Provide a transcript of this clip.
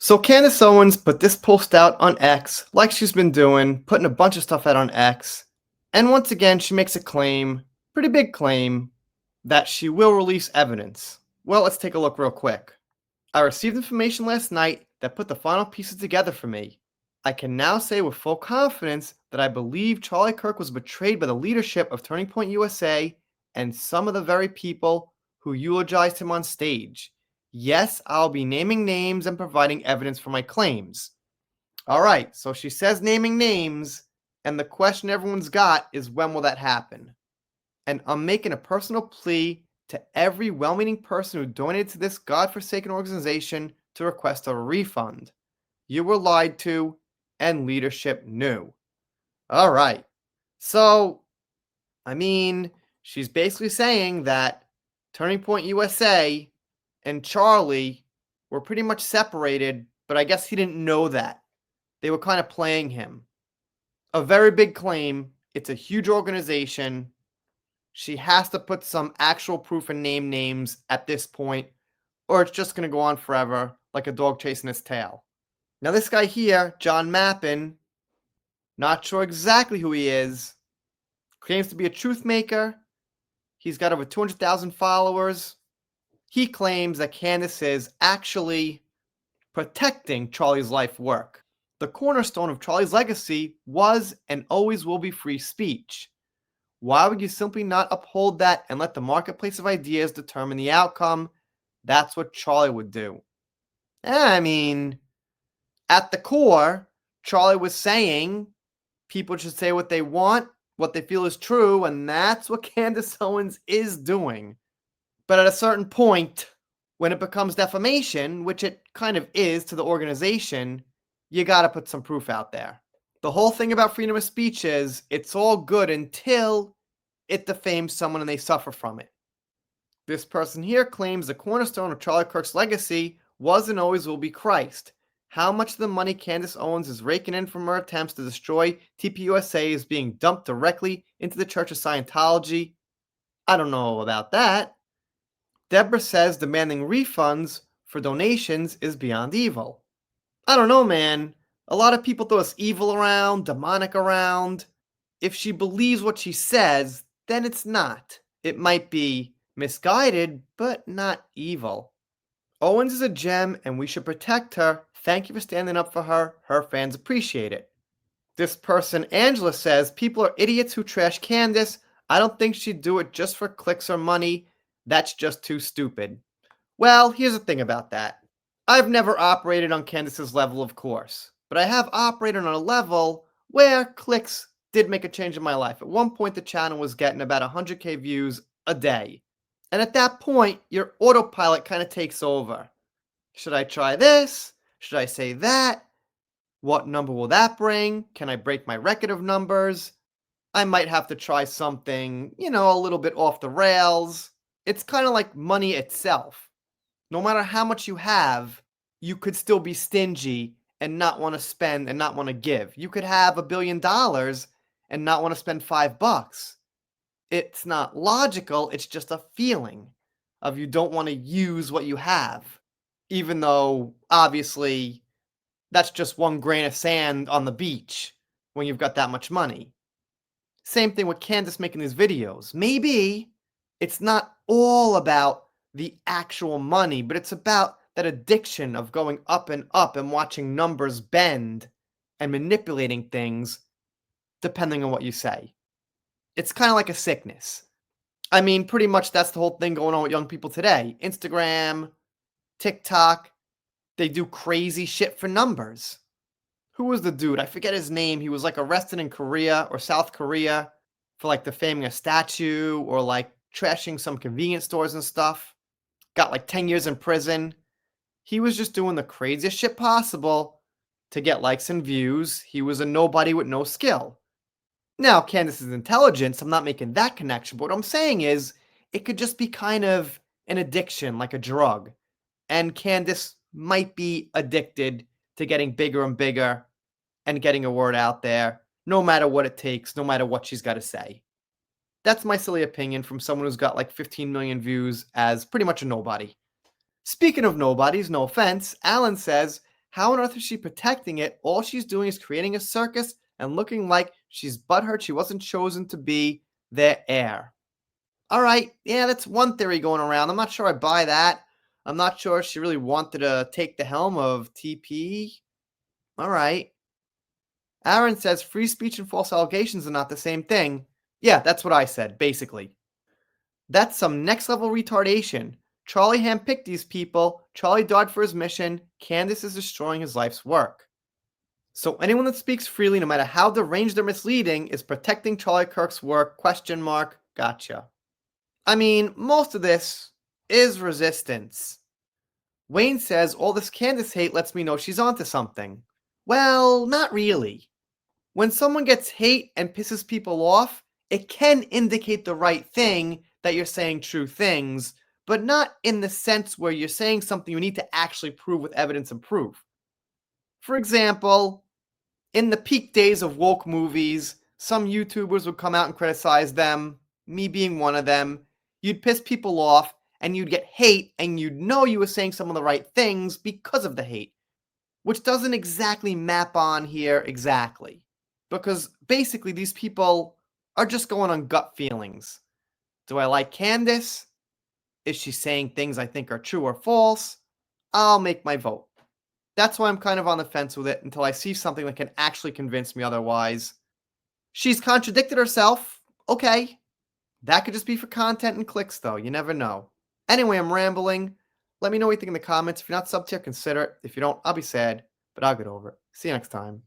So Candace Owens put this post out on X, like she's been doing, putting a bunch of stuff out on X. And once again, she makes a claim, pretty big claim, that she will release evidence. Well, let's take a look real quick. I received information last night that put the final pieces together for me. I can now say with full confidence that I believe Charlie Kirk was betrayed by the leadership of Turning Point USA and some of the very people who eulogized him on stage. Yes, I'll be naming names and providing evidence for my claims. All right, so she says naming names, and the question everyone's got is when will that happen? And I'm making a personal plea to every well-meaning person who donated to this godforsaken organization to request a refund. You were lied to, and leadership knew. All right, so, she's basically saying that Turning Point USA and Charlie were pretty much separated, but I guess he didn't know that. They were kind of playing him. A very big claim. It's a huge organization. She has to put some actual proof and name names at this point, or it's just going to go on forever like a dog chasing its tail. Now, this guy here, John Mappin, not sure exactly who he is, claims to be a truth maker. He's got over 200,000 followers. He claims that Candace is actually protecting Charlie's life work. The cornerstone of Charlie's legacy was and always will be free speech. Why would you simply not uphold that and let the marketplace of ideas determine the outcome? That's what Charlie would do. At the core, Charlie was saying people should say what they want, what they feel is true, and that's what Candace Owens is doing. But at a certain point, when it becomes defamation, which it kind of is to the organization, you got to put some proof out there. The whole thing about freedom of speech is it's all good until it defames someone and they suffer from it. This person here claims the cornerstone of Charlie Kirk's legacy was and always will be Christ. How much of the money Candace Owens is raking in from her attempts to destroy TPUSA is being dumped directly into the Church of Scientology? I don't know about that. Deborah says demanding refunds for donations is beyond evil. I don't know, man. A lot of people throw us evil around, demonic around. If she believes what she says, then it's not. It might be misguided, but not evil. Owens is a gem and we should protect her. Thank you for standing up for her. Her fans appreciate it. This person, Angela, says people are idiots who trash Candace. I don't think she'd do it just for clicks or money. That's just too stupid. Well, here's the thing about that. I've never operated on Candace's level, of course, but I have operated on a level where clicks did make a change in my life. At one point, the channel was getting about 100K views a day. And at that point, your autopilot kind of takes over. Should I try this? Should I say that? What number will that bring? Can I break my record of numbers? I might have to try something, a little bit off the rails. It's kind of like money itself. No matter how much you have, you could still be stingy and not want to spend and not want to give. You could have $1 billion and not want to spend $5. It's not logical, it's just a feeling of you don't want to use what you have. Even though, obviously, that's just one grain of sand on the beach when you've got that much money. Same thing with Candace making these videos. Maybe it's not all about the actual money, but it's about that addiction of going up and watching numbers bend and manipulating things depending on what you say. It's kind of like a sickness. Pretty much that's the whole thing going on with young people today. Instagram, TikTok, they do crazy shit for numbers. Who was the dude? I forget his name. He was like arrested in Korea or South Korea for like defaming a statue or like trashing some convenience stores and stuff. Got like 10 years in prison. He was just doing the craziest shit possible to get likes and views. He was a nobody with no skill. Now, Candace's intelligence, I'm not making that connection, but what I'm saying is it could just be kind of an addiction, like a drug. And Candace might be addicted to getting bigger and bigger and getting a word out there, no matter what it takes, no matter what she's got to say. That's my silly opinion from someone who's got like 15 million views as pretty much a nobody. Speaking of nobodies, no offense, Alan says, How on earth is she protecting it? All she's doing is creating a circus and looking like she's butthurt she wasn't chosen to be their heir. All right, yeah, that's one theory going around. I'm not sure I buy that. I'm not sure she really wanted to take the helm of TP. All right. Aaron says free speech and false allegations are not the same thing. Yeah, that's what I said, basically. That's some next level retardation. Charlie handpicked these people. Charlie died for his mission. Candace is destroying his life's work. So anyone that speaks freely, no matter how deranged or misleading, is protecting Charlie Kirk's work? Question mark. Gotcha. I mean, most of this is resistance. Wayne says all this Candace hate lets me know she's onto something. Well, not really. When someone gets hate and pisses people off, it can indicate the right thing that you're saying true things, but not in the sense where you're saying something you need to actually prove with evidence and proof. For example, in the peak days of woke movies, some YouTubers would come out and criticize them, me being one of them. You'd piss people off and you'd get hate, and you'd know you were saying some of the right things because of the hate, which doesn't exactly map on here exactly. Because basically, these people are just going on gut feelings. Do I like Candace? Is she saying things I think are true or false? I'll make my vote. That's why I'm kind of on the fence with it until I see something that can actually convince me otherwise. She's contradicted herself. Okay. That could just be for content and clicks, though. You never know. Anyway, I'm rambling. Let me know what you think in the comments. If you're not subbed here, consider it. If you don't, I'll be sad, but I'll get over it. See you next time.